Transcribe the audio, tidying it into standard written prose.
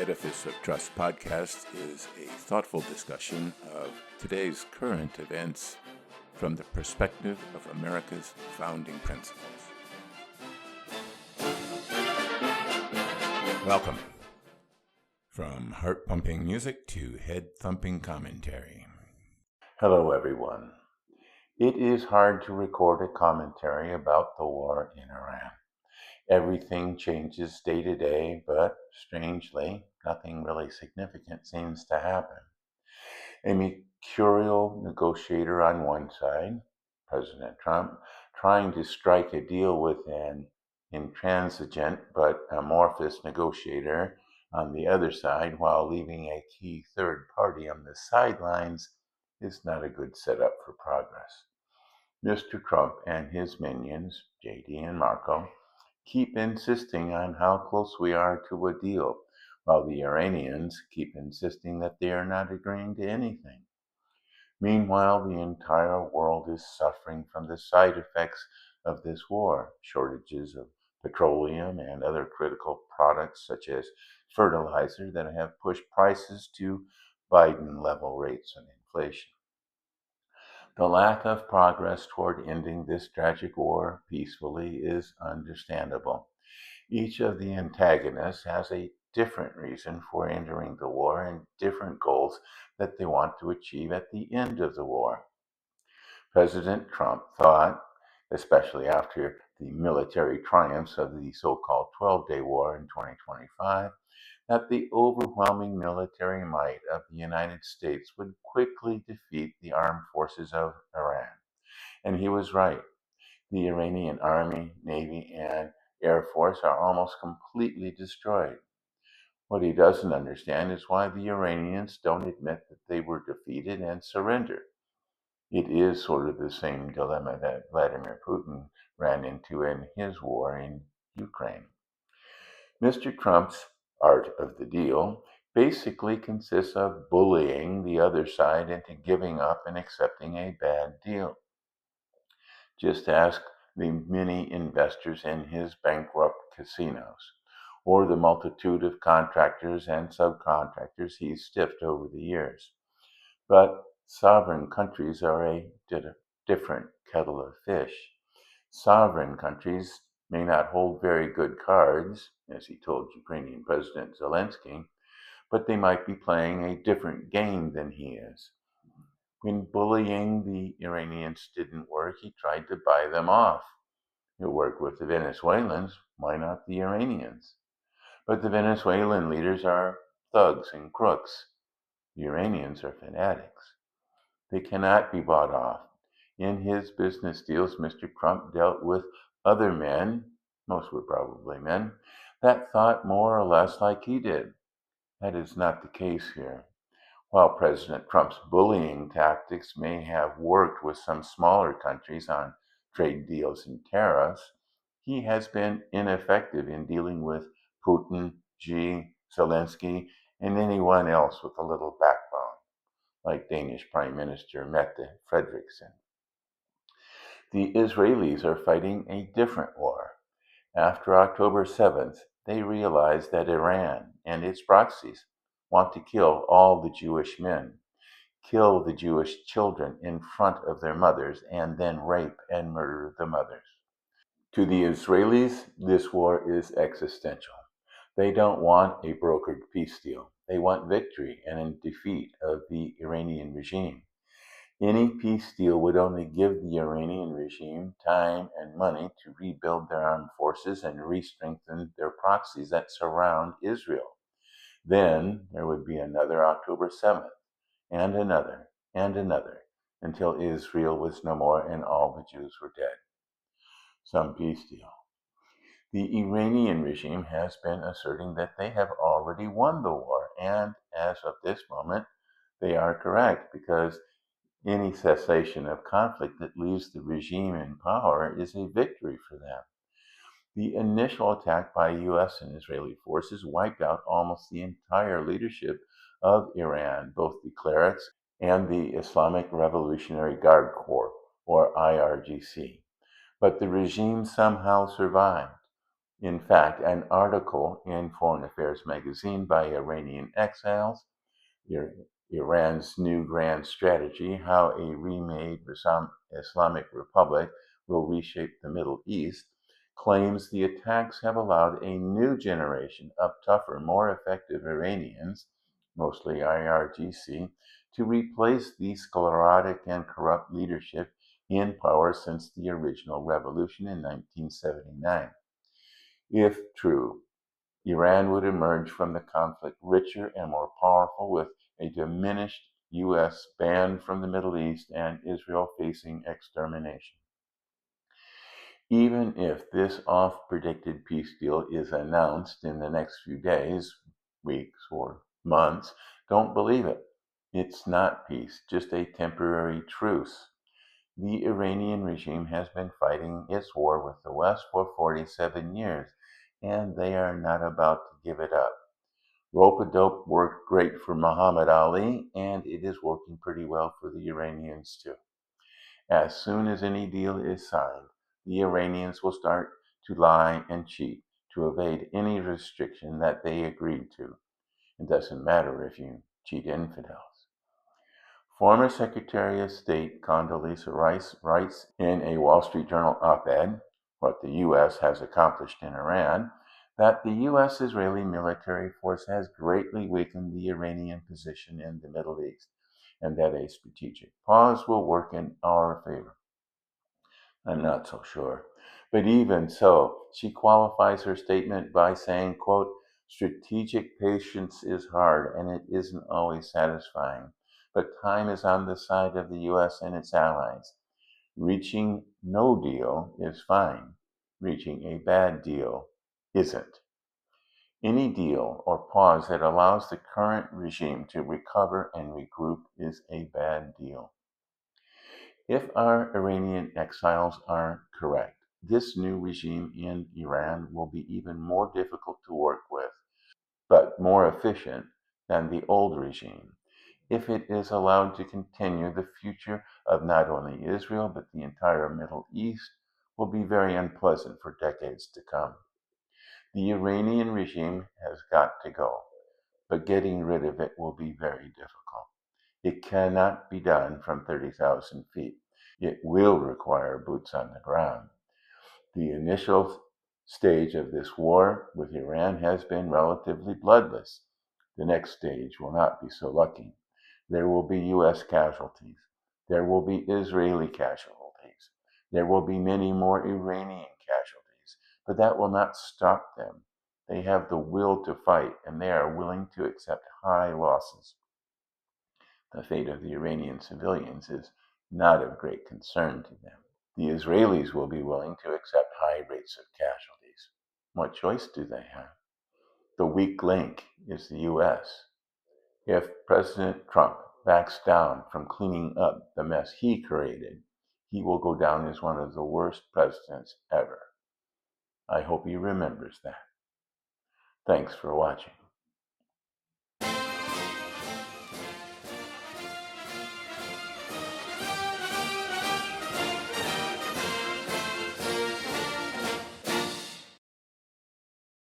Edifice of Trust podcast is a thoughtful discussion of today's current events from the perspective of America's founding principles. Welcome. From heart-pumping music to head-thumping commentary. Hello, everyone. It is hard to record a commentary about the war in Iran. Everything changes day to day, but strangely, nothing really significant seems to happen. A mercurial negotiator on one side, President Trump, trying to strike a deal with an intransigent but amorphous negotiator on the other side while leaving a key third party on the sidelines is not a good setup for progress. Mr. Trump and his minions, JD and Marco, keep insisting on how close we are to a deal, while the Iranians keep insisting that they are not agreeing to anything. Meanwhile, the entire world is suffering from the side effects of this war, shortages of petroleum and other critical products such as fertilizer that have pushed prices to Biden-level rates of inflation. The lack of progress toward ending this tragic war peacefully is understandable. Each of the antagonists has a different reason for entering the war and different goals that they want to achieve at the end of the war. President Trump thought, especially after the military triumphs of the so-called 12-day war in 2025, that the overwhelming military might of the United States would quickly defeat the armed forces of Iran. And he was right. The Iranian Army, Navy, and Air Force are almost completely destroyed. What he doesn't understand is why the Iranians don't admit that they were defeated and surrender. It is sort of the same dilemma that Vladimir Putin ran into in his war in Ukraine. Mr. Trump's art of the deal basically consists of bullying the other side into giving up and accepting a bad deal. Just ask the many investors in his bankrupt casinos, or the multitude of contractors and subcontractors he's stiffed over the years. But sovereign countries are a different kettle of fish. Sovereign countries may not hold very good cards, as he told Ukrainian President Zelensky, but they might be playing a different game than he is. When bullying the Iranians didn't work, he tried to buy them off. It worked with the Venezuelans, why not the Iranians? But the Venezuelan leaders are thugs and crooks. The Iranians are fanatics. They cannot be bought off. In his business deals, Mr. Trump dealt with other men, most were probably men, that thought more or less like he did. That is not the case here. While President Trump's bullying tactics may have worked with some smaller countries on trade deals and tariffs, he has been ineffective in dealing with Putin, Xi, Zelensky, and anyone else with a little backbone, like Danish Prime Minister Mette Frederiksen. The Israelis are fighting a different war. After October 7th, they realized that Iran and its proxies want to kill all the Jewish men, kill the Jewish children in front of their mothers, and then rape and murder the mothers. To the Israelis, this war is existential. They don't want a brokered peace deal. They want victory and a defeat of the Iranian regime. Any peace deal would only give the Iranian regime time and money to rebuild their armed forces and re-strengthen their proxies that surround Israel. Then there would be another October 7th, and another, until Israel was no more and all the Jews were dead. Some peace deal. The Iranian regime has been asserting that they have already won the war, and as of this moment, they are correct, because any cessation of conflict that leaves the regime in power is a victory for them. The initial attack by U.S. and Israeli forces wiped out almost the entire leadership of Iran, both the clerics and the Islamic Revolutionary Guard Corps, or IRGC. But the regime somehow survived. In fact, an article in Foreign Affairs magazine by Iranian exiles, Iran's new grand strategy, how a remade Islamic Republic will reshape the Middle East, claims the attacks have allowed a new generation of tougher, more effective Iranians, mostly IRGC, to replace the sclerotic and corrupt leadership in power since the original revolution in 1979. If true, Iran would emerge from the conflict richer and more powerful, with a diminished U.S. banned from the Middle East and Israel facing extermination. Even if this oft-predicted peace deal is announced in the next few days, weeks, or months, don't believe it. It's not peace, just a temporary truce. The Iranian regime has been fighting its war with the West for 47 years, and they are not about to give it up. Rope-a-dope worked great for Muhammad Ali, and it is working pretty well for the Iranians too. As soon as any deal is signed, the Iranians will start to lie and cheat to evade any restriction that they agreed to. It doesn't matter if you cheat infidels. Former Secretary of State Condoleezza Rice writes in a Wall Street Journal op-ed, What the U.S. Has Accomplished in Iran, that the U.S. Israeli military force has greatly weakened the Iranian position in the Middle East, and that a strategic pause will work in our favor. I'm not so sure. But even so, she qualifies her statement by saying, quote, strategic patience is hard and it isn't always satisfying, but time is on the side of the U.S. and its allies. Reaching no deal is fine. Reaching a bad deal isn't. Any deal or pause that allows the current regime to recover and regroup is a bad deal. If our Iranian exiles are correct, this new regime in Iran will be even more difficult to work with, but more efficient than the old regime. If it is allowed to continue, the future of not only Israel but the entire Middle East will be very unpleasant for decades to come. The Iranian regime has got to go, but getting rid of it will be very difficult. It cannot be done from 30,000 feet. It will require boots on the ground. The initial stage of this war with Iran has been relatively bloodless. The next stage will not be so lucky. There will be U.S. casualties. There will be Israeli casualties. There will be many more Iranian casualties. But that will not stop them. They have the will to fight, and they are willing to accept high losses. The fate of the Iranian civilians is not of great concern to them. The Israelis will be willing to accept high rates of casualties. What choice do they have? The weak link is the U.S. If President Trump backs down from cleaning up the mess he created, he will go down as one of the worst presidents ever. I hope he remembers that. Thanks for watching.